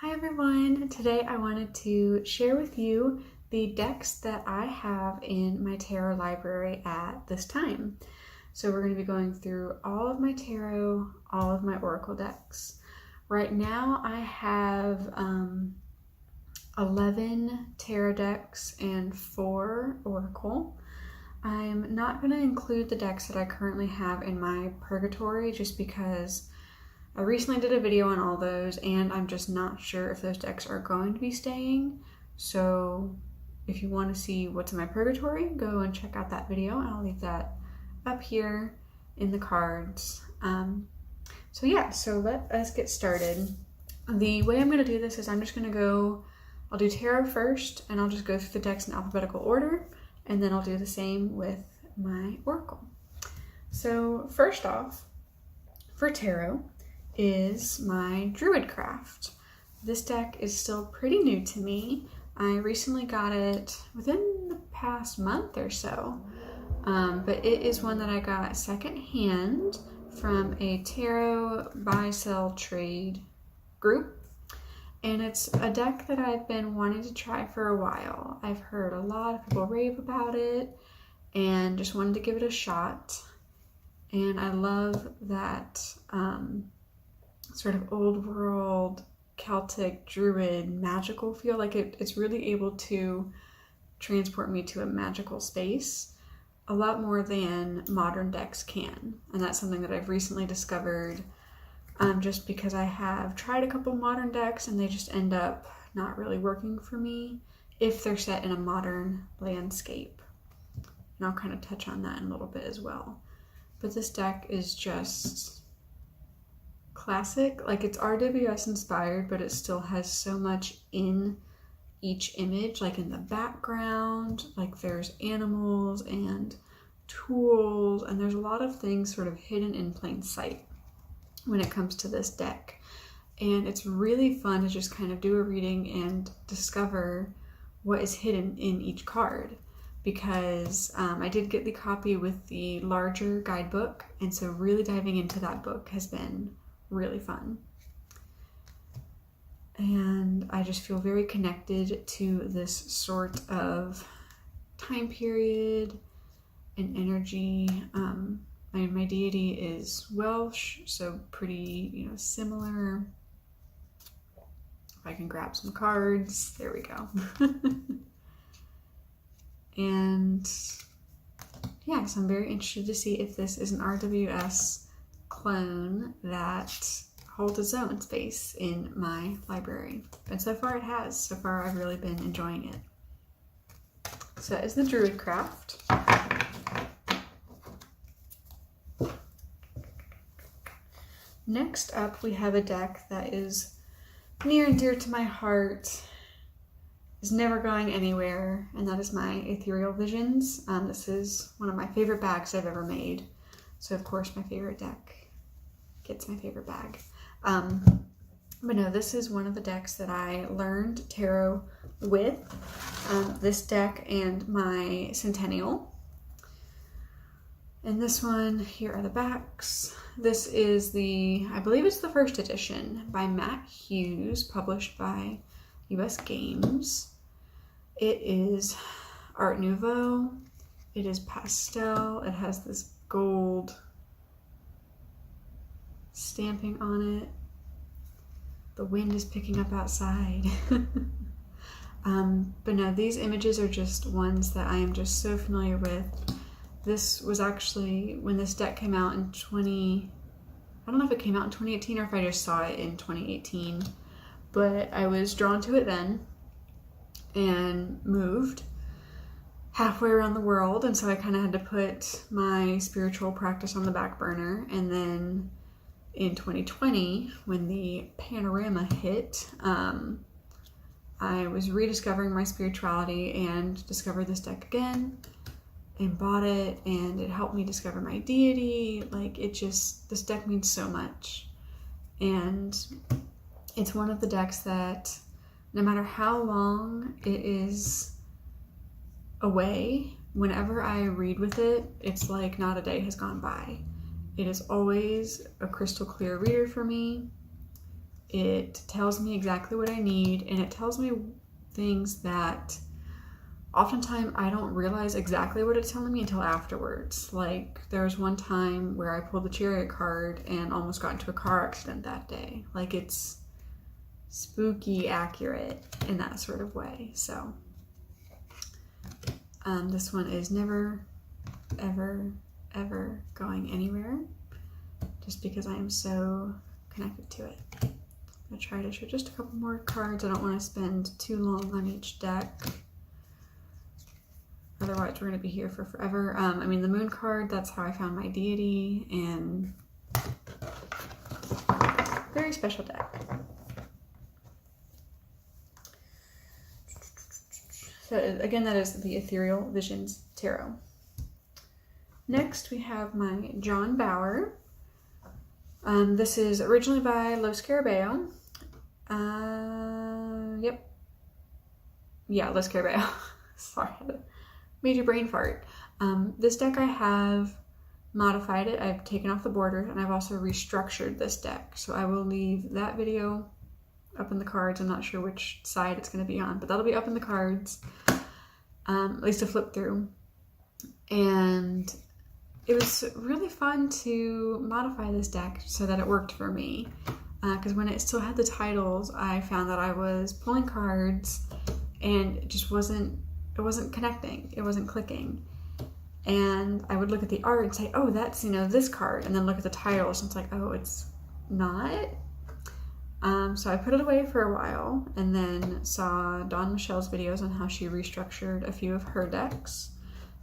Hi everyone! Today I wanted to share with you the decks that I have in my tarot library at this time. So we're going to be going through all of my tarot, all of my oracle decks. Right now I have 11 tarot decks and 4 oracle. I'm not going to include the decks that I currently have in my purgatory just because I recently did a video on all those and I'm just not sure if those decks are going to be staying. So if you want to see what's in my purgatory, go and check out that video. I'll leave that up here in the cards. So let us get started. The way I'm going to do this is I'm just going to I'll do tarot first and I'll just go through the decks in alphabetical order, and then I'll do the same with my oracle. So first off, for tarot, is my Druidcraft. This deck is still pretty new to me. I recently got it within the past month or so, but it is one that I got secondhand from a tarot buy-sell trade group, and it's a deck that I've been wanting to try for a while. I've heard a lot of people rave about it and just wanted to give it a shot, and I love that sort of old world Celtic Druid magical feel. Like it's really able to transport me to a magical space a lot more than modern decks can, and that's something that I've recently discovered, just because I have tried a couple modern decks and they just end up not really working for me if they're set in a modern landscape, and I'll kind of touch on that in a little bit as well. But this deck is just classic. Like, it's RWS inspired, but it still has so much in each image, like in the background, like there's animals and tools, and there's a lot of things sort of hidden in plain sight when it comes to this deck. And it's really fun to just kind of do a reading and discover what is hidden in each card, because I did get the copy with the larger guidebook, and so really diving into that book has been really fun. And I just feel very connected to this sort of time period and energy. My deity is Welsh, so pretty, similar. If I can grab some cards, there we go. And yeah, so I'm very interested to see if this is an RWS clone that holds its own space in my library. And so far it has. So far I've really been enjoying it. So that is the Druidcraft. Next up, we have a deck that is near and dear to my heart, is never going anywhere, and that is my Ethereal Visions. This is one of my favorite bags I've ever made. So of course my favorite deck gets my favorite bag. But no, this is one of the decks that I learned tarot with. This deck and my Centennial. And this one, here are the backs. This is I believe it's the first edition by Matt Hughes, published by US Games. It is Art Nouveau. It is pastel. It has this gold stamping on it. The wind is picking up outside. But no, these images are just ones that I am just so familiar with. This was actually when this deck came out in I don't know if it came out in 2018 or if I just saw it in 2018, but I was drawn to it then and moved halfway around the world, and so I kind of had to put my spiritual practice on the back burner. And then in 2020, when the panorama hit, I was rediscovering my spirituality and discovered this deck again and bought it, and it helped me discover my deity. Like, this deck means so much. And it's one of the decks that no matter how long it is away, whenever I read with it, it's like not a day has gone by. It is always a crystal clear reader for me. It tells me exactly what I need, and it tells me things that oftentimes I don't realize exactly what it's telling me until afterwards. Like, there was one time where I pulled the Chariot card and almost got into a car accident that day. Like, it's spooky accurate in that sort of way. So this one is never, ever, ever going anywhere, just because I am so connected to it. I'm gonna try to show just a couple more cards. I don't want to spend too long on each deck. Otherwise, we're going to be here for forever. I mean, the Moon card, that's how I found my deity, and very special deck. So again, that is the Ethereal Visions Tarot. Next, we have my John Bauer. This is originally by Los Carabeo. Yep. Yeah, Los Carabeo. Sorry, I had a major brain fart. This deck I have modified it. I've taken off the borders, and I've also restructured this deck. So I will leave that video up in the cards. I'm not sure which side it's going to be on, but that'll be up in the cards, at least to flip through. And it was really fun to modify this deck so that it worked for me. Because when it still had the titles, I found that I was pulling cards and it just wasn't connecting. It wasn't clicking. And I would look at the art and say, oh, that's, this card. And then look at the titles and it's like, oh, it's not. So I put it away for a while and then saw Dawn Michelle's videos on how she restructured a few of her decks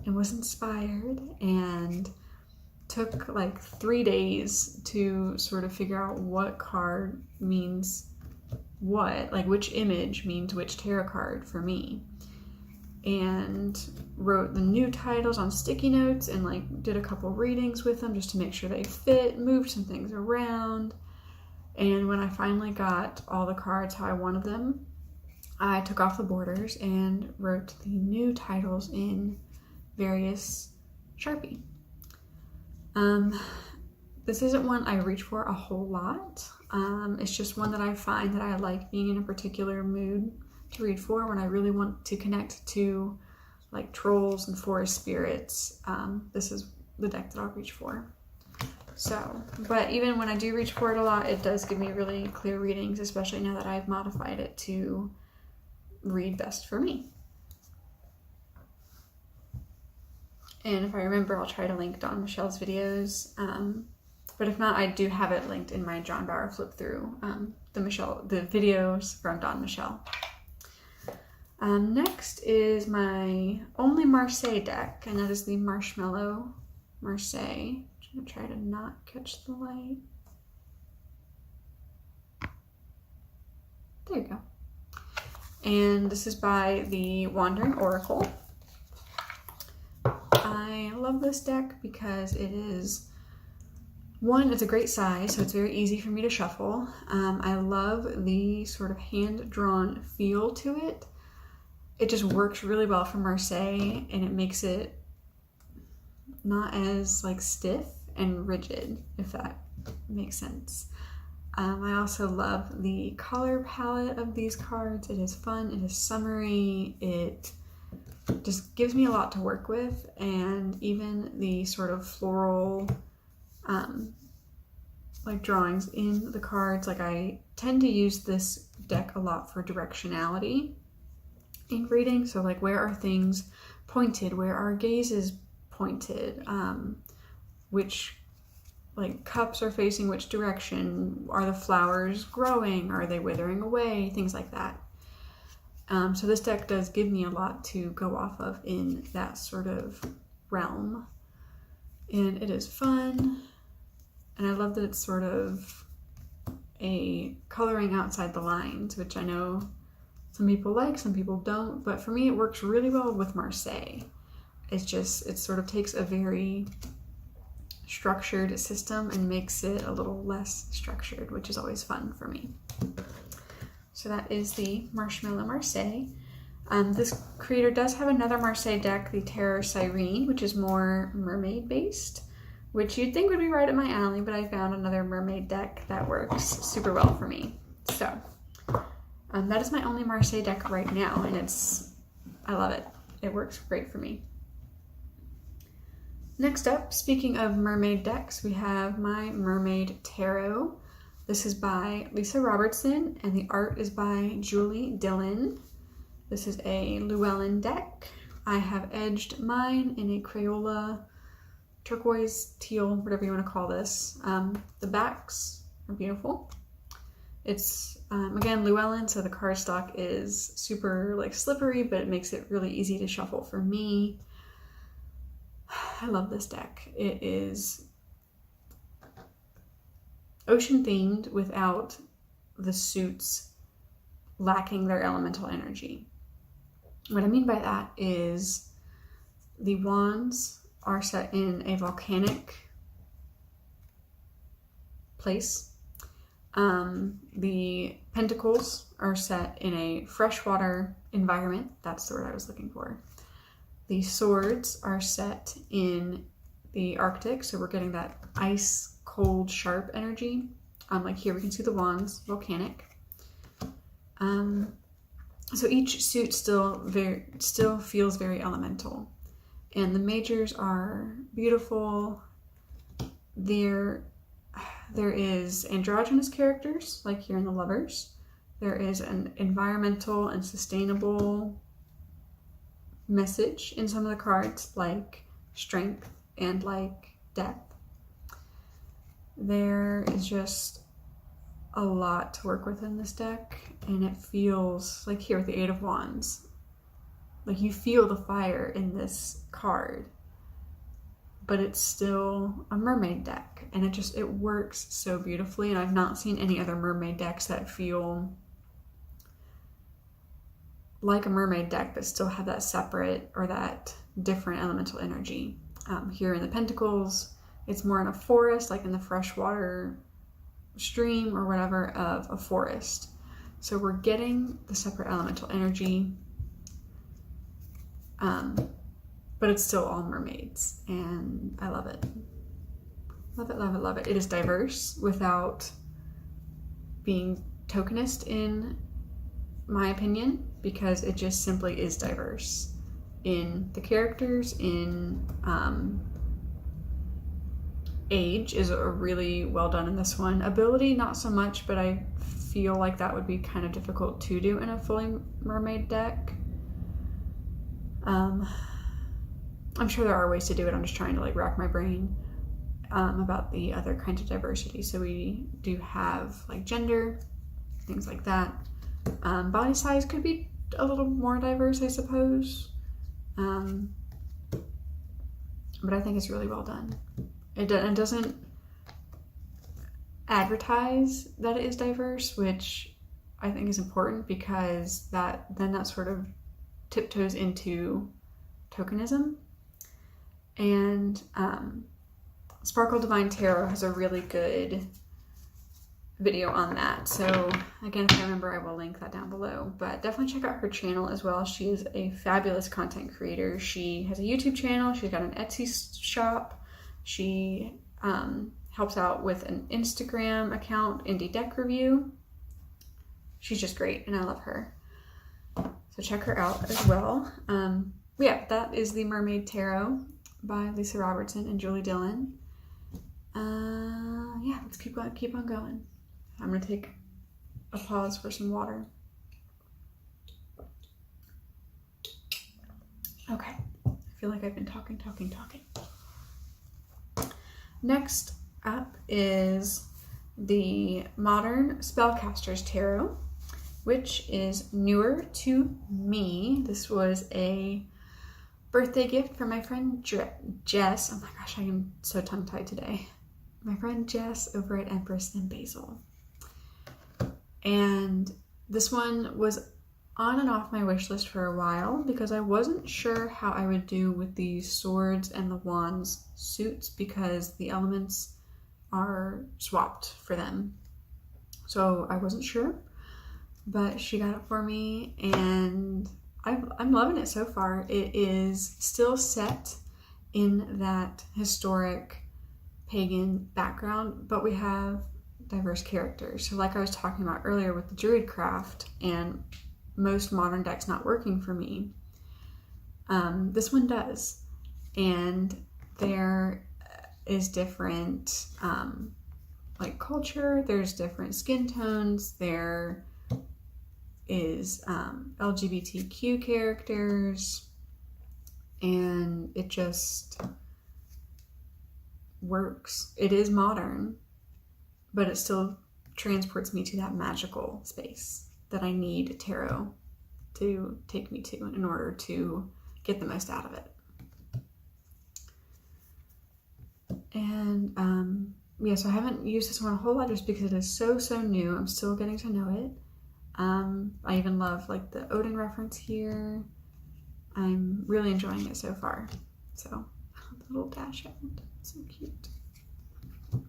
and was inspired, and took like 3 days to sort of figure out what card means what, like which image means which tarot card for me. And wrote the new titles on sticky notes and like did a couple readings with them just to make sure they fit, moved some things around. And when I finally got all the cards how I wanted them, I took off the borders and wrote the new titles in various Sharpie. This isn't one I reach for a whole lot. It's just one that I find that I like being in a particular mood to read for when I really want to connect to like trolls and forest spirits. This is the deck that I'll reach for. So, but even when I do reach for it a lot, it does give me really clear readings, especially now that I've modified it to read best for me. And if I remember, I'll try to link Dawn Michelle's videos. But if not, I do have it linked in my John Bauer flip through, the videos from Dawn Michelle. Next is my only Marseille deck, and that is the Marshmallow Marseille. I'm gonna try to not catch the light. There you go. And this is by the Wandering Oracle. I love this deck because it is, one, it's a great size, so it's very easy for me to shuffle. I love the sort of hand-drawn feel to it. It just works really well for Marseille, and it makes it not as like stiff and rigid, if that makes sense. I also love the color palette of these cards. It is fun, it is summery, it just gives me a lot to work with, and even the sort of floral like drawings in the cards. Like, I tend to use this deck a lot for directionality in reading. So like, where are things pointed? Where are gazes pointed? Which like cups are facing which direction? Are the flowers growing? Are they withering away? Things like that. So this deck does give me a lot to go off of in that sort of realm. And it is fun. And I love that it's sort of a coloring outside the lines, which I know some people like, some people don't. But for me, it works really well with Marseille. It's just, it sort of takes a very structured system and makes it a little less structured, which is always fun for me. So that is the Marshmallow Marseille. This creator does have another Marseille deck, the Terra Volatile, which is more mermaid based, which you'd think would be right up my alley, but I found another mermaid deck that works super well for me. So that is my only Marseille deck right now, and I love it. It works great for me. Next up, speaking of mermaid decks, we have my Mermaid Tarot. This is by Lisa Robertson, and the art is by Julie Dillon. This is a Llewellyn deck. I have edged mine in a Crayola turquoise, teal, whatever you want to call this. The backs are beautiful. It's, again, Llewellyn, so the cardstock is super like slippery, but it makes it really easy to shuffle for me. I love this deck. It is ocean themed without the suits lacking their elemental energy. What I mean by that is the wands are set in a volcanic place. The pentacles are set in a freshwater environment. That's the word I was looking for. The swords are set in the Arctic, so we're getting that ice, cold, sharp energy. Like here we can see the wands, volcanic. So each suit still feels very elemental. And the majors are beautiful. There is androgynous characters, like here in the Lovers. There is an environmental and sustainable message in some of the cards, like strength and like death. There is just a lot to work with in this deck, and it feels like here with the Eight of Wands, like you feel the fire in this card, but it's still a mermaid deck, and it works so beautifully. And I've not seen any other mermaid decks that feel like a mermaid deck but still have that separate or that different elemental energy. Here in the Pentacles, it's more in a forest, like in the freshwater stream or whatever of a forest. So we're getting the separate elemental energy, but it's still all mermaids, and I love it. Love it, love it, love it. It is diverse without being tokenist, in my opinion, because it just simply is diverse in the characters. In age is a really well done in this one. Ability, not so much, but I feel like that would be kind of difficult to do in a fully mermaid deck. I'm sure there are ways to do it. I'm just trying to like rack my brain about the other kinds of diversity. So we do have like gender, things like that. Body size could be a little more diverse, I suppose. But I think it's really well done. It doesn't advertise that it is diverse, which I think is important, because that sort of tiptoes into tokenism. And Sparkle Divine Tarot has a really good video on that. So again, if I remember, I will link that down below, but definitely check out her channel as well. She is a fabulous content creator. She has a YouTube channel. She's got an Etsy shop. She helps out with an Instagram account, Indie Deck Review. She's just great, and I love her. So check her out as well. Yeah, that is the Mermaid Tarot by Lisa Robertson and Julie Dillon. Yeah, let's keep on going. I'm gonna take a pause for some water. Okay, I feel like I've been talking. Next up is the Modern Spellcasters Tarot, which is newer to me. This was a birthday gift from my friend Jess. Oh my gosh, I am so tongue-tied today. My friend Jess over at Empressandbasil. And this one was on and off my wish list for a while because I wasn't sure how I would do with the swords and the wands suits, because the elements are swapped for them. So I wasn't sure, but she got it for me, and I'm loving it so far. It is still set in that historic pagan background, but we have diverse characters. So like I was talking about earlier with the Druidcraft and most modern decks not working for me, this one does. And there is different like culture, there's different skin tones, there is LGBTQ characters, and it just works. It is modern, but it still transports me to that magical space that I need tarot to take me to in order to get the most out of it. And yeah, so I haven't used this one a whole lot just because it is so new. I'm still getting to know it. I even love like the Odin reference here. I'm really enjoying it so far. So the little dash out, so cute. But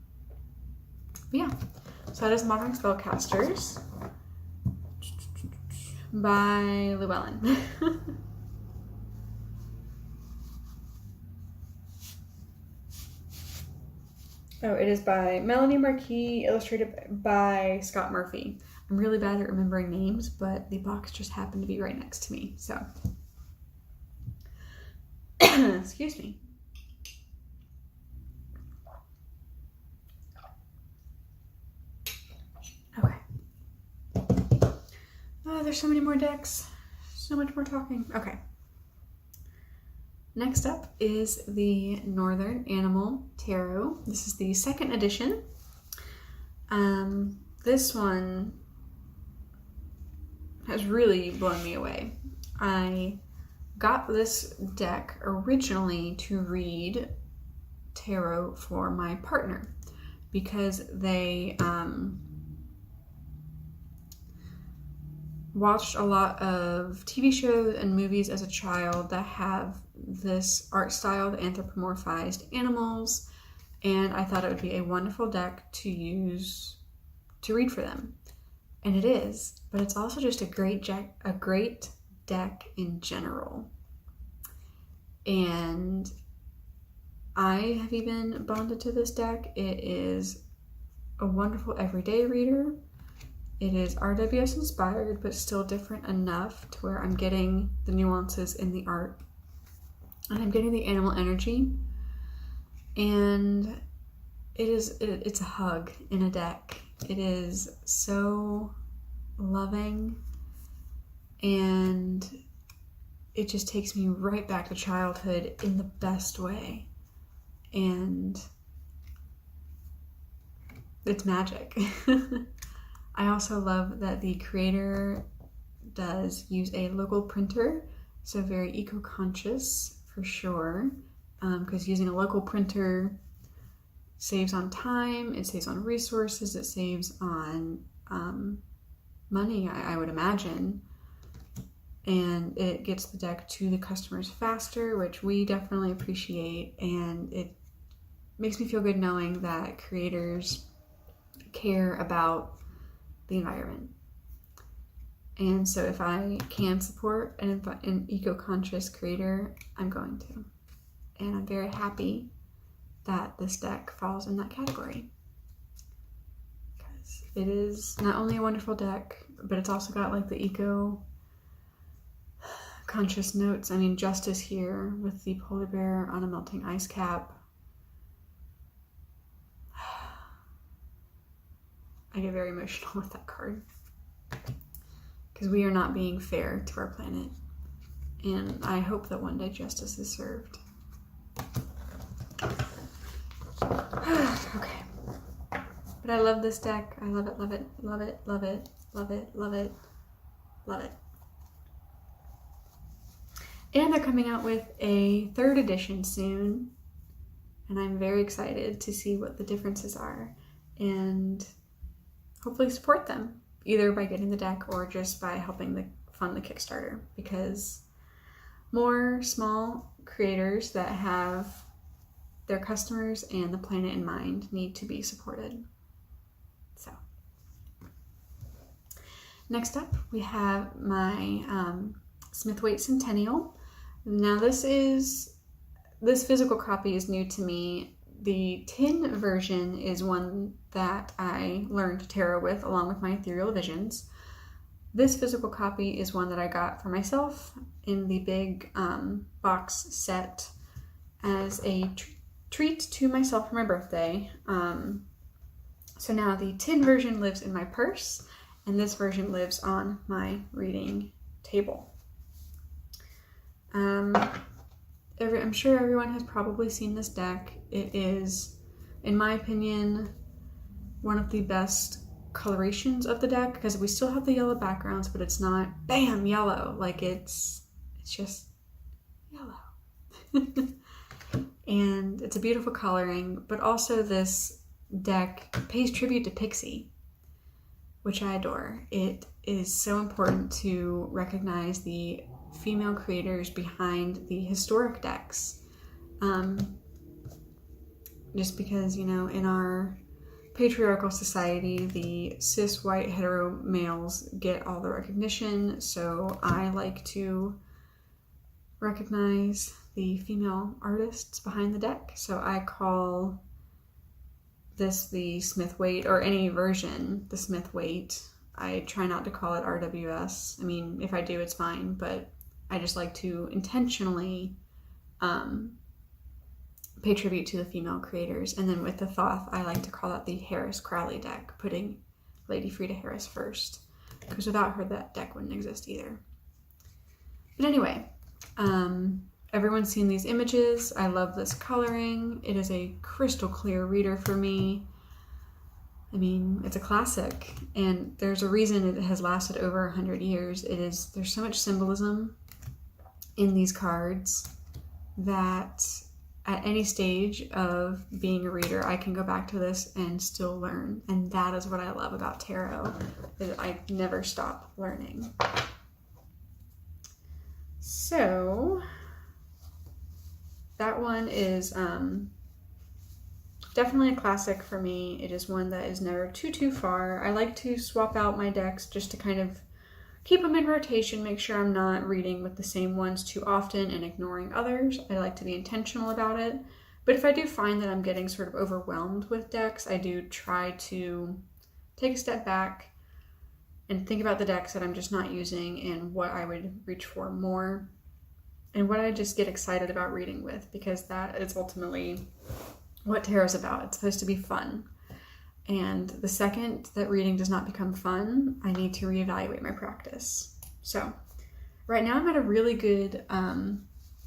yeah, so that is Modern Spellcasters by Llewellyn. Oh, it is by Melanie Marquis, illustrated by Scott Murphy. I'm really bad at remembering names, but the box just happened to be right next to me, so. Excuse me. Okay. Oh, there's so many more decks. So much more talking. Okay. Next up is the Northern Animal Tarot. This is the 2nd edition. This one has really blown me away. I got this deck originally to read tarot for my partner because they watched a lot of TV shows and movies as a child that have this art style, the anthropomorphized animals, and I thought it would be a wonderful deck to use to read for them. And it is, but it's also just a great deck in general. And I have even bonded to this deck. It is a wonderful everyday reader. It is RWS inspired, but still different enough to where I'm getting the nuances in the art. And I'm getting the animal energy. And it's a hug in a deck. It is so loving, and it just takes me right back to childhood in the best way. And it's magic. I also love that the creator does use a local printer, so very eco-conscious for sure, because using a local printer saves on time, it saves on resources, it saves on money, I would imagine, and it gets the deck to the customers faster, which we definitely appreciate, and it makes me feel good knowing that creators care about the environment. And so if I can support an eco-conscious creator, I'm going to. And I'm very happy that this deck falls in that category. Because it is not only a wonderful deck, but it's also got like the eco-conscious notes. I mean, Justice here with the polar bear on a melting ice cap. I get very emotional with that card. Because we are not being fair to our planet. And I hope that one day justice is served. Okay. But I love this deck. I love it, love it, love it, love it, love it, love it, love it. And they're coming out with a 3rd edition soon. And I'm very excited to see what the differences are. And hopefully support them. Either by getting the deck or just by helping fund the Kickstarter. Because more small creators that have their customers and the planet in mind need to be supported. So, next up we have my Smith-Waite Centennial. Now this physical copy is new to me the tin version is one that I learned tarot with along with my Ethereal Visions. This physical copy is one that I got for myself in the big box set as a treat to myself for my birthday. So now the tin version lives in my purse, and this version lives on my reading table. I'm sure everyone has probably seen this deck. It is, in my opinion, one of the best colorations of the deck, because we still have the yellow backgrounds, but it's not bam yellow. Like it's just yellow. And it's a beautiful coloring, but also this deck pays tribute to Pixie, which I adore. It is so important to recognize the female creators behind the historic decks. Just because, you know, in our patriarchal society, the cis white hetero males get all the recognition, so I like to recognize the female artists behind the deck. So I call this the Smith-Waite, or any version, the Smith-Waite. I try not to call it RWS. I mean, if I do, it's fine, but I just like to intentionally pay tribute to the female creators. And then with the Thoth, I like to call that the Harris Crowley deck, putting Lady Frida Harris first, because without her, that deck wouldn't exist either. But anyway, everyone's seen these images. I love this coloring. It is a crystal clear reader for me. I mean, it's a classic, and there's a reason it has lasted over 100 years. There's so much symbolism in these cards that at any stage of being a reader, I can go back to this and still learn. And that is what I love about tarot, is I never stop learning. So that one is definitely a classic for me. It is one that is never too far. I like to swap out my decks just to kind of keep them in rotation, make sure I'm not reading with the same ones too often and ignoring others. I like to be intentional about it. But if I do find that I'm getting sort of overwhelmed with decks, I do try to take a step back and think about the decks that I'm just not using and what I would reach for more and what I just get excited about reading with, because that is ultimately what tarot's about. It's supposed to be fun. And the second that reading does not become fun, I need to reevaluate my practice. So right now I'm at a really good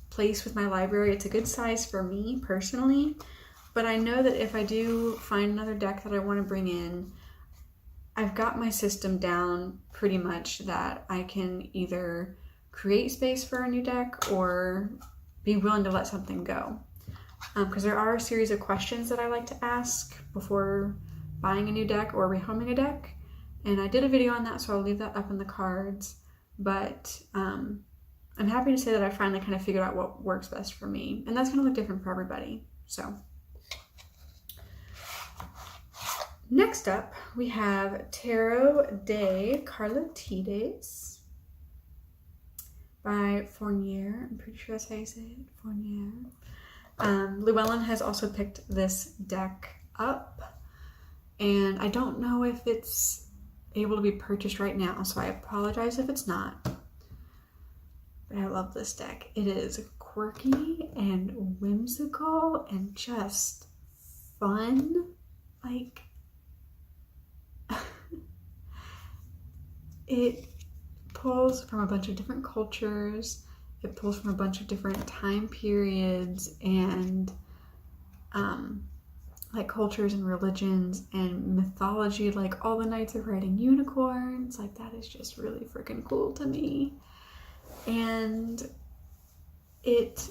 place with my library. It's a good size for me personally, but I know that if I do find another deck that I want to bring in, I've got my system down pretty much that I can either create space for a new deck or be willing to let something go. Because there are a series of questions that I like to ask before buying a new deck or rehoming a deck, and I did a video on that, so I'll leave that up in the cards. But I'm happy to say that I finally kind of figured out what works best for me, and that's going to look different for everybody. So next up we have Tarot de Carlotydes by Fournier. I'm pretty sure that's how you say it, Fournier. Llewellyn has also picked this deck up, and I don't know if it's able to be purchased right now, so I apologize if it's not. But I love this deck. It is quirky and whimsical and just fun. Like, it pulls from a bunch of different cultures. It pulls from a bunch of different time periods and like cultures and religions and mythology. Like all the knights are riding unicorns. Like that is just really freaking cool to me. And it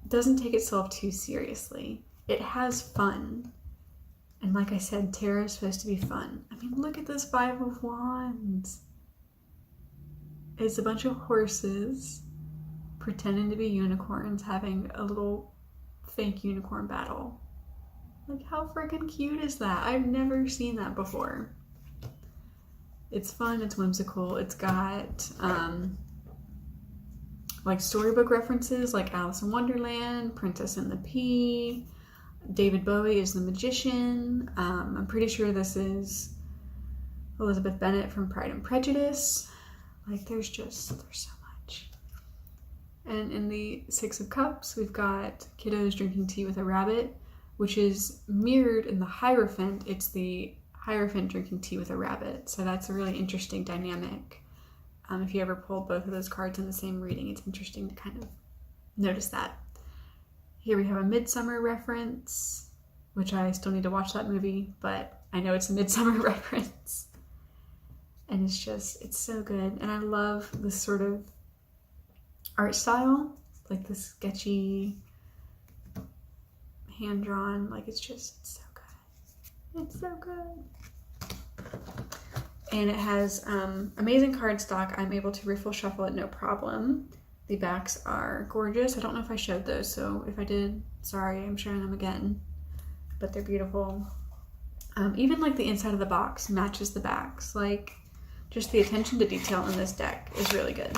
doesn't take itself too seriously. It has fun. And like I said, tarot is supposed to be fun. I mean, look at this Five of Wands. It's a bunch of horses pretending to be unicorns having a little fake unicorn battle. Like, how freaking cute is that? I've never seen that before. It's fun, it's whimsical, it's got like storybook references like Alice in Wonderland, Princess and the Pea. David Bowie is the magician. I'm pretty sure this is Elizabeth Bennet from Pride and Prejudice. Like, there's so much. And in the Six of Cups, we've got kiddos drinking tea with a rabbit, which is mirrored in the Hierophant. It's the Hierophant drinking tea with a rabbit. So that's a really interesting dynamic. If you ever pulled both of those cards in the same reading, it's interesting to kind of notice that. Here we have a Midsummer reference, which I still need to watch that movie, but I know it's a Midsummer reference. And it's so good. And I love this sort of art style, like this sketchy, hand-drawn, like it's so good. It's so good. And it has amazing cardstock. I'm able to riffle shuffle it no problem. The backs are gorgeous. I don't know if I showed those, so if I did, sorry, I'm showing them again. But they're beautiful. Even like the inside of the box matches the backs. Like, just the attention to detail in this deck is really good.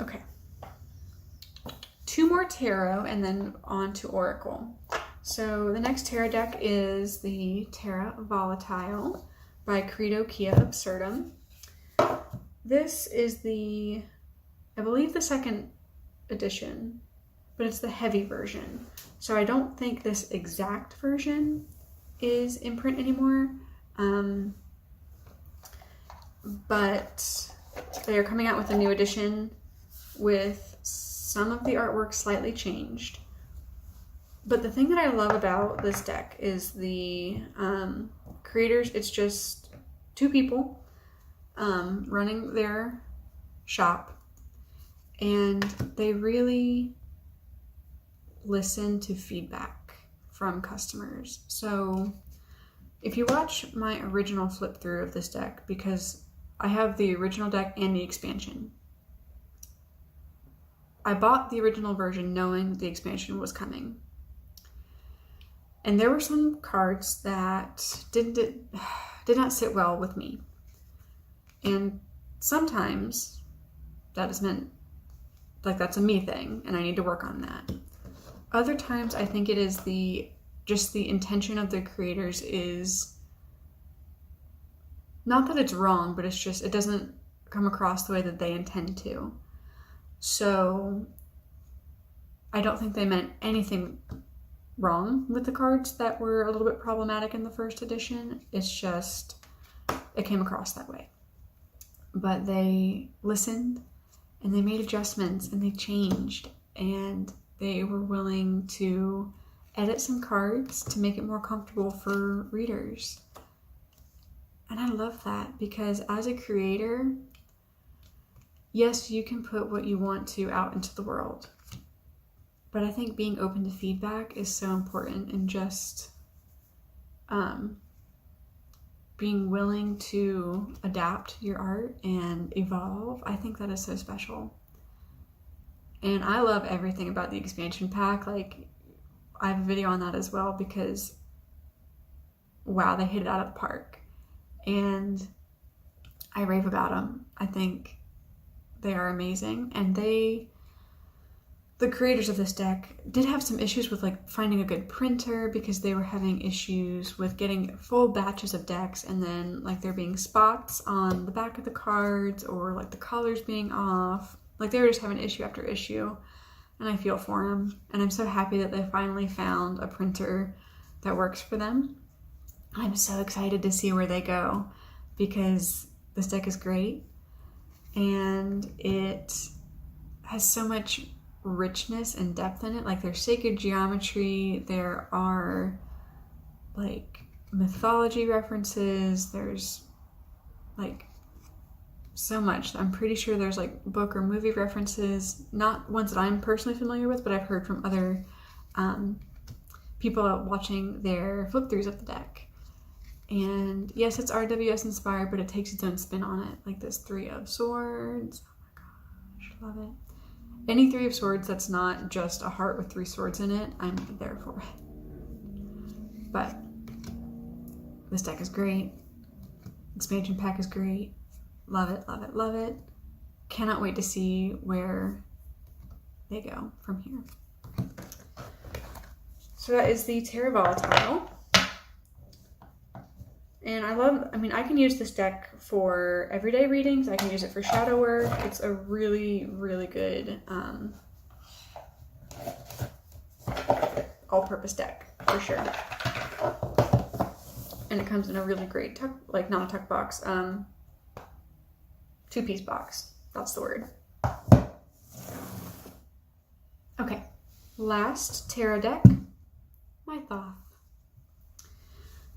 Okay. 2 more tarot and then on to Oracle. So the next tarot deck is the Terra Volatile by Credo Kia Absurdum. This is I believe the 2nd edition, but it's the heavy version. So I don't think this exact version is in print anymore, but they are coming out with a new edition with some of the artwork slightly changed. But the thing that I love about this deck is the creators. It's just 2 people running their shop, and they really listen to feedback from customers. So if you watch my original flip through of this deck, because I have the original deck and the expansion, I bought the original version knowing the expansion was coming. And there were some cards that did not sit well with me. And sometimes that is meant, like, that's a me thing, and I need to work on that. Other times I think it is just the intention of the creators is, not that it's wrong, but it's just, it doesn't come across the way that they intend to. So I don't think they meant anything wrong with the cards that were a little bit problematic in the 1st edition. It's just, it came across that way. But they listened, and they made adjustments, and they changed, and they were willing to edit some cards to make it more comfortable for readers. And I love that, because as a creator, yes, you can put what you want to out into the world. But I think being open to feedback is so important, and just being willing to adapt your art and evolve. I think that is so special. And I love everything about the expansion pack. Like, I have a video on that as well, because wow, they hit it out of the park. And I rave about them. I think they are amazing. And the creators of this deck did have some issues with, like, finding a good printer, because they were having issues with getting full batches of decks, and then, like, there being spots on the back of the cards, or, like, the colors being off. Like, they were just having issue after issue, and I feel for them. And I'm so happy that they finally found a printer that works for them. I'm so excited to see where they go, because this deck is great, and it has so much richness and depth in it. Like, there's sacred geometry, there are, like, mythology references, there's, like, so much. I'm pretty sure there's, like, book or movie references, not ones that I'm personally familiar with, but I've heard from other people out watching their flip throughs of the deck. And yes, it's RWS inspired, but it takes its own spin on it. Like this 3 of Swords, oh my gosh, love it. Any 3 of Swords that's not just a heart with 3 swords in it, I'm there for it. But this deck is great. Expansion pack is great. Love it, love it, love it. Cannot wait to see where they go from here. So that is the Terra Volatile. And I can use this deck for everyday readings. I can use it for shadow work. It's a really, really good all-purpose deck, for sure. And it comes in a really great tuck, like not a tuck box, two-piece box. That's the word. Okay, last tarot deck, my Thoth.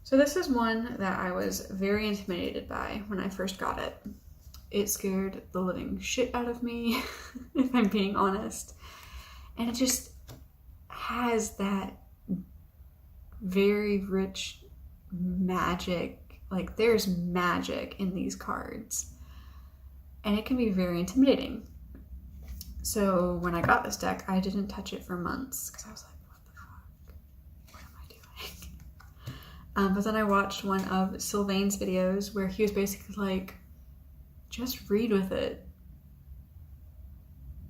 So this is one that I was very intimidated by when I first got it. It scared the living shit out of me, if I'm being honest. And it just has that very rich magic. Like, there's magic in these cards. And it can be very intimidating. So when I got this deck, I didn't touch it for months because I was like, what the fuck? What am I doing? But then I watched one of Sylvain's videos where he was basically like, just read with it.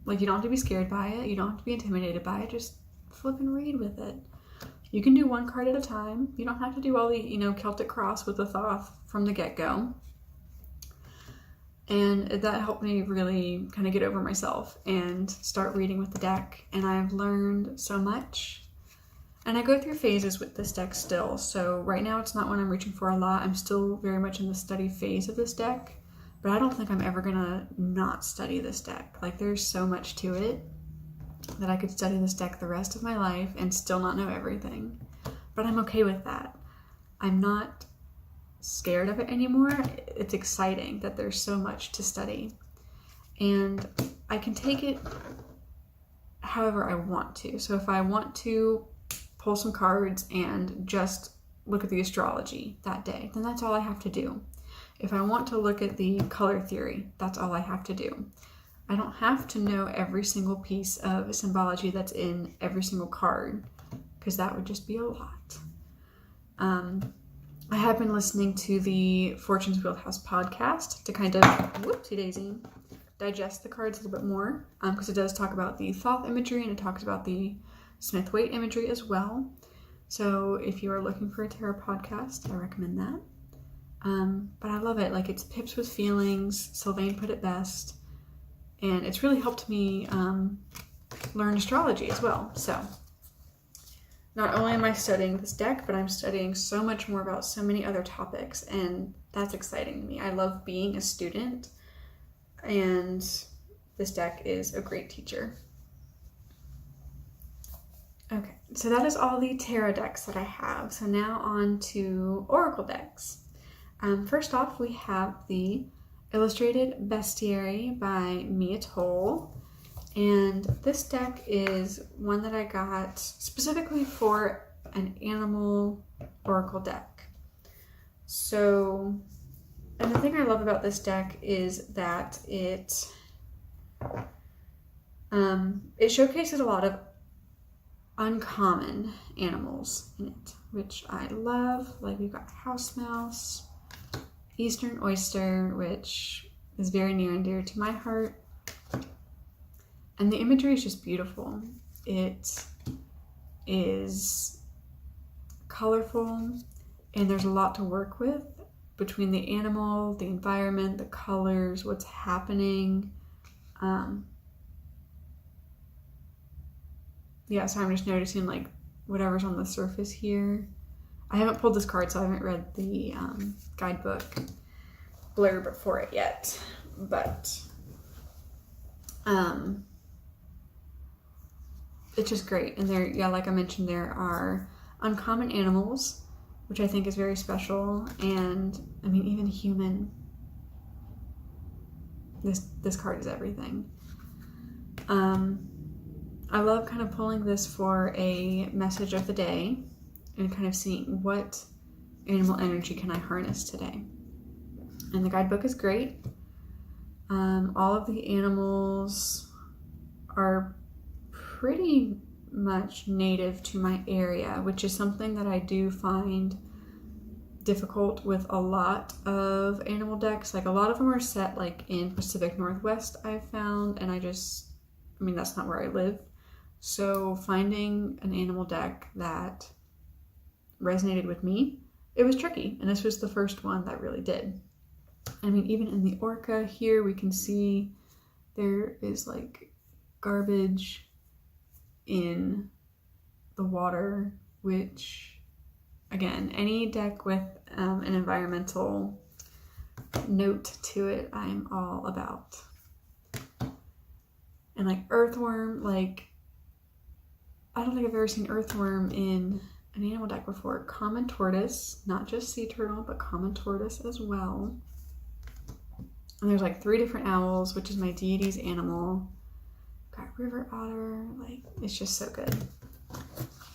Like, you don't have to be scared by it. You don't have to be intimidated by it. Just flip and read with it. You can do one card at a time. You don't have to do all the, Celtic cross with the Thoth from the get-go. And that helped me really kind of get over myself and start reading with the deck. And I've learned so much. And I go through phases with this deck still. So right now it's not one I'm reaching for a lot. I'm still very much in the study phase of this deck. But I don't think I'm ever gonna not study this deck. Like, there's so much to it that I could study this deck the rest of my life and still not know everything. But I'm okay with that. I'm not scared of it anymore. It's exciting that there's so much to study. And I can take it however I want to. So if I want to pull some cards and just look at the astrology that day, then that's all I have to do. If I want to look at the color theory, that's all I have to do. I don't have to know every single piece of symbology that's in every single card, because that would just be a lot. I have been listening to the Fortune's Wheelhouse podcast to kind of, whoopsie-daisy, digest the cards a little bit more, because it does talk about the Thoth imagery and it talks about the Smith-Waite imagery as well. So if you are looking for a tarot podcast, I recommend that. But I love it. Like, it's pips with feelings. Sylvain put it best. And it's really helped me learn astrology as well. So not only am I studying this deck, but I'm studying so much more about so many other topics. And that's exciting to me. I love being a student. And this deck is a great teacher. Okay, so that is all the tarot decks that I have. So now on to oracle decks. First off, we have the Illustrated Bestiary by Mia Toll. And this deck is one that I got specifically for an animal oracle deck. So, and the thing I love about this deck is that it showcases a lot of uncommon animals in it, which I love. Like, we've got house mouse, Eastern oyster, which is very near and dear to my heart. And the imagery is just beautiful. It is colorful, and there's a lot to work with between the animal, the environment, the colors, what's happening. Yeah, so I'm just noticing, like, whatever's on the surface here. I haven't pulled this card, so I haven't read the guidebook blurb for it yet. But it's just great. And there, yeah, like I mentioned, there are uncommon animals, which I think is very special. And I mean, even human. This card is everything. I love kind of pulling this for a message of the day and kind of seeing what animal energy can I harness today. And the guidebook is great. All of the animals are pretty much native to my area, which is something that I do find difficult with a lot of animal decks. Like, a lot of them are set like in Pacific Northwest, I've found, and I mean, that's not where I live, So finding an animal deck that resonated with me, it was tricky, and this was the first one that really did. I mean, even in the Orca here, we can see there is like garbage in the water, which, again, any deck with an environmental note to it, I'm all about. And like earthworm, like, I don't think I've ever seen earthworm in an animal deck before. Common tortoise, not just sea turtle, but common tortoise as well. And there's like 3 different owls, which is my deity's animal. Got river otter, like, it's just so good.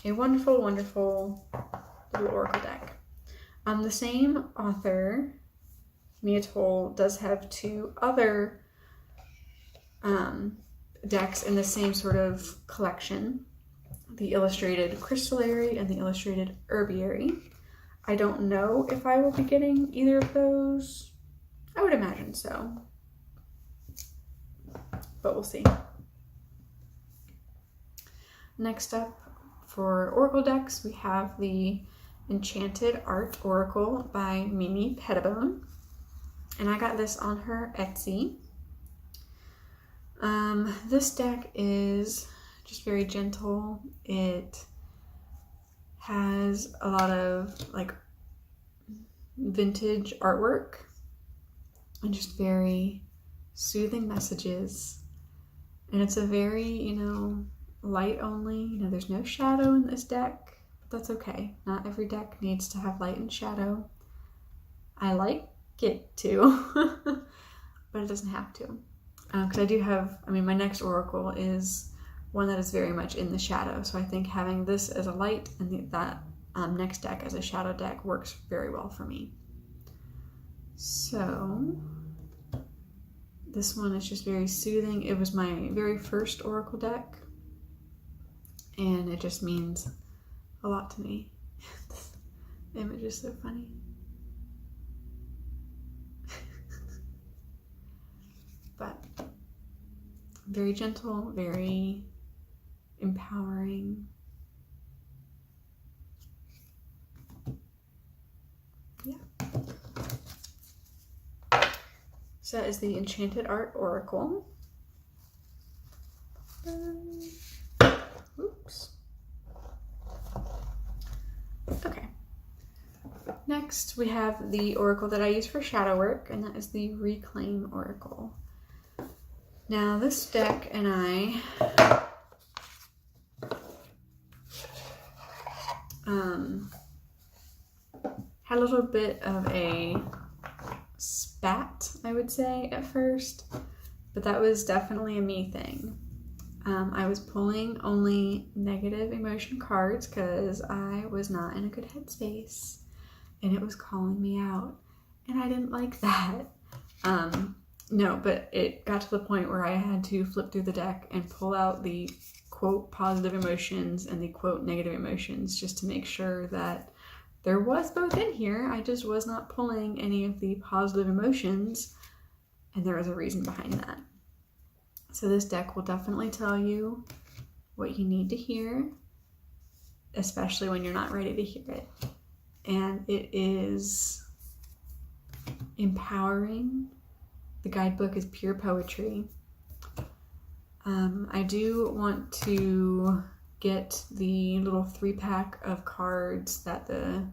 A wonderful, wonderful little oracle deck. The same author, Mia Toll, does have 2 other decks in the same sort of collection. The illustrated crystallary and the illustrated herbiary. I don't know if I will be getting either of those. I would imagine so, but we'll see. Next up for oracle decks, we have the Enchanted Art Oracle by Mimi Pettibone, and I got this on her Etsy. This deck is just very gentle. It has a lot of like vintage artwork and just very soothing messages. And it's a very, you know, light only. You know, there's no shadow in this deck, but that's okay. Not every deck needs to have light and shadow. I like it to, but it doesn't have to. Because I do have, I mean, my next oracle is one that is very much in the shadow. So I think having this as a light and that next deck as a shadow deck works very well for me. So this one is just very soothing. It was my very first oracle deck, and it just means a lot to me. This image is so funny. But very gentle, very empowering. Yeah. So that is the Enchanted Art Oracle. Oops. Okay. Next, we have the oracle that I use for shadow work, and that is the Reclaim Oracle. Now, this deck and I had a little bit of a spat, I would say, at first, but that was definitely a me thing. I was pulling only negative emotion cards because I was not in a good headspace, and it was calling me out, and I didn't like that. No, but it got to the point where I had to flip through the deck and pull out the quote positive emotions and the quote negative emotions just to make sure that there was both in here. I just was not pulling any of the positive emotions, and there was a reason behind that. So this deck will definitely tell you what you need to hear, especially when you're not ready to hear it. And it is empowering. The guidebook is pure poetry. I do want to get the little 3-pack of cards that the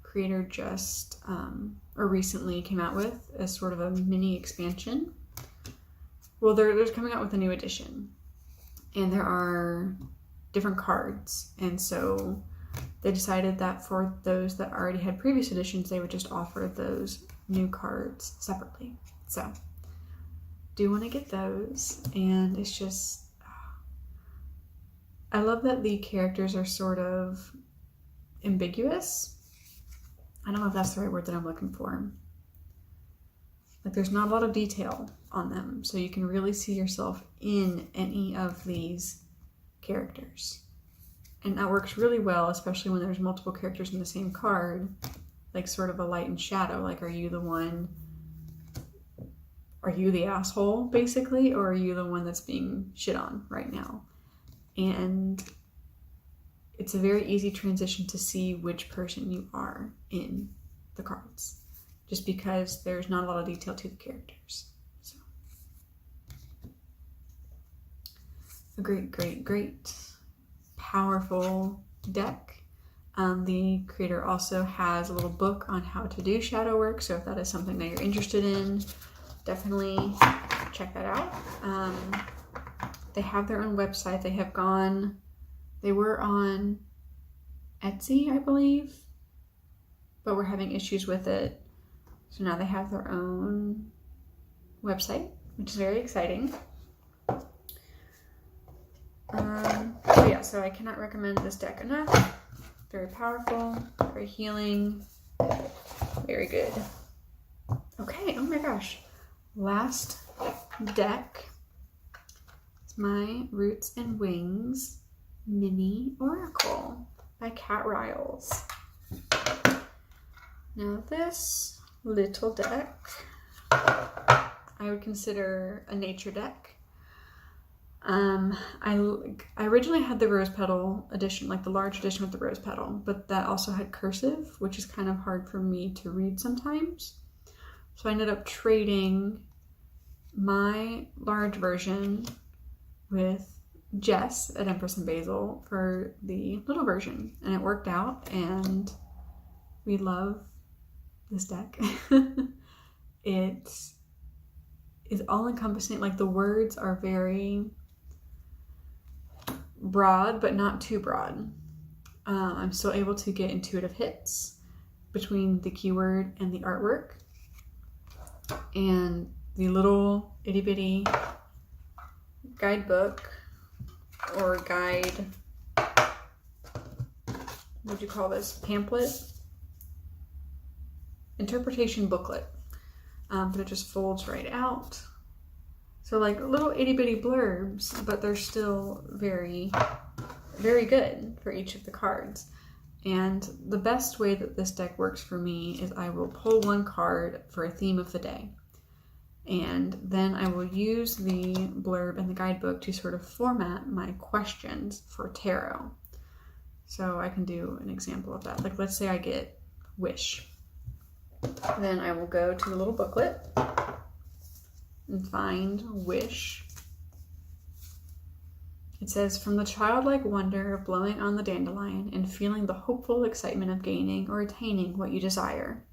creator just or recently came out with as sort of a mini expansion. Well, they're coming out with a new edition, and there are different cards, and so they decided that for those that already had previous editions, they would just offer those new cards separately. So do want to get those, and it's just, I love that the characters are sort of ambiguous. I don't know if that's the right word that I'm looking for. Like, there's not a lot of detail on them, so you can really see yourself in any of these characters. And that works really well, especially when there's multiple characters in the same card, like sort of a light and shadow. Like, are you the asshole, basically, or are you the one that's being shit on right now? and it's a very easy transition to see which person you are in the cards, just because there's not a lot of detail to the characters. So, a great, powerful deck. The creator also has a little book on how to do shadow work, so if that is something that you're interested in, definitely check that out. They have their own website. They were on Etsy, I believe, but we're having issues with it. So now they have their own website, which is very exciting. So I cannot recommend this deck enough. Very powerful, very healing, very good. Okay, oh my gosh. Last deck is my Roots and Wings Mini Oracle by Cat Riles. Now this little deck, I would consider a nature deck. I originally had the rose petal edition, like the large edition with the rose petal, but that also had cursive, which is kind of hard for me to read sometimes. So I ended up trading my large version with Jess at Empressandbasil for the little version, and it worked out, and we love this deck. It is all encompassing, like the words are very broad, but not too broad. I'm still able to get intuitive hits between the keyword and the artwork. And the little itty bitty guidebook or guide, what would you call this? Pamphlet? Interpretation booklet. But it just folds right out. So like little itty bitty blurbs, but they're still very, very good for each of the cards. And the best way that this deck works for me is I will pull one card for a theme of the day. And then I will use the blurb and the guidebook to sort of format my questions for tarot. So I can do an example of that. Like let's say I get wish. Then I will go to the little booklet and find wish. It says, from the childlike wonder of blowing on the dandelion and feeling the hopeful excitement of gaining or attaining what you desire.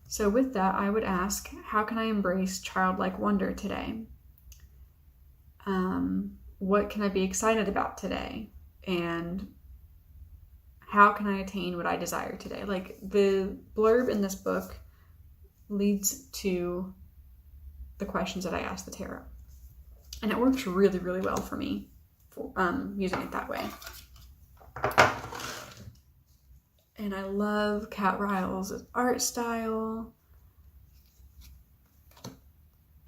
So with that, I would ask, how can I embrace childlike wonder today? What can I be excited about today? And how can I attain what I desire today? Like the blurb in this book leads to the questions that I ask the tarot. And it works really, really well for me using it that way. And I love Cat Riles' art style.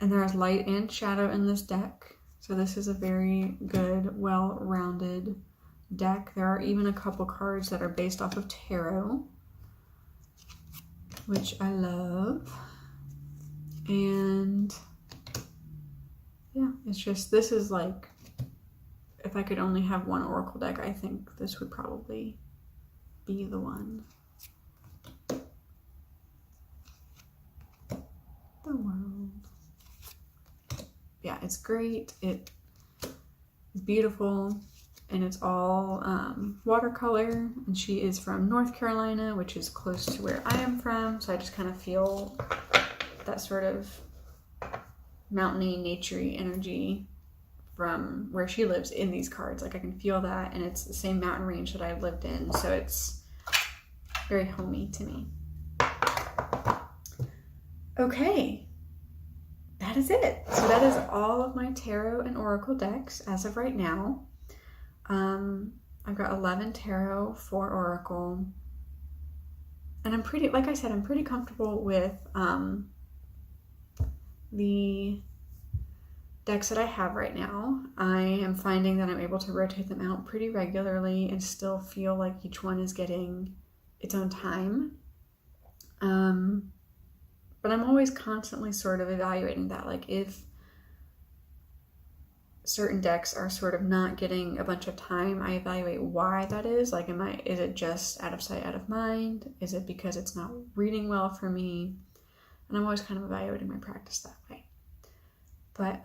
And there's light and shadow in this deck. So this is a very good, well-rounded deck. There are even a couple cards that are based off of tarot, which I love. And yeah, it's just, this is like, if I could only have one oracle deck, I think this would probably be the one. The world. Yeah, it's great. It's beautiful, and it's all watercolor, and she is from North Carolina, which is close to where I am from, so I just kind of feel that sort of mountainy, naturey energy from where she lives in these cards. Like I can feel that, and it's the same mountain range that I've lived in, so it's very homey to me. Okay, that is it. So that is all of my tarot and oracle decks as of right now. I've got 11 tarot, 4 oracle, and I'm pretty, like I said, I'm pretty comfortable with the decks that I have right now. I am finding that I'm able to rotate them out pretty regularly and still feel like each one is getting its own time. But I'm always constantly sort of evaluating that. Like if certain decks are sort of not getting a bunch of time, I evaluate why that is. Like, is it just out of sight, out of mind? Is it because it's not reading well for me? And I'm always kind of evaluating my practice that way. But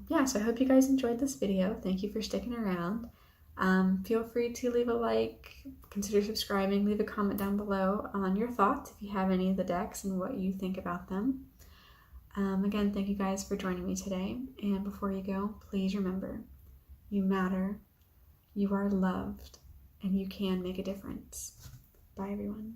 yeah, so I hope you guys enjoyed this video. Thank you for sticking around. Feel free to leave a like, consider subscribing, leave a comment down below on your thoughts if you have any of the decks and what you think about them. Again, thank you guys for joining me today. And before you go, please remember, you matter, you are loved, and you can make a difference. Bye, everyone.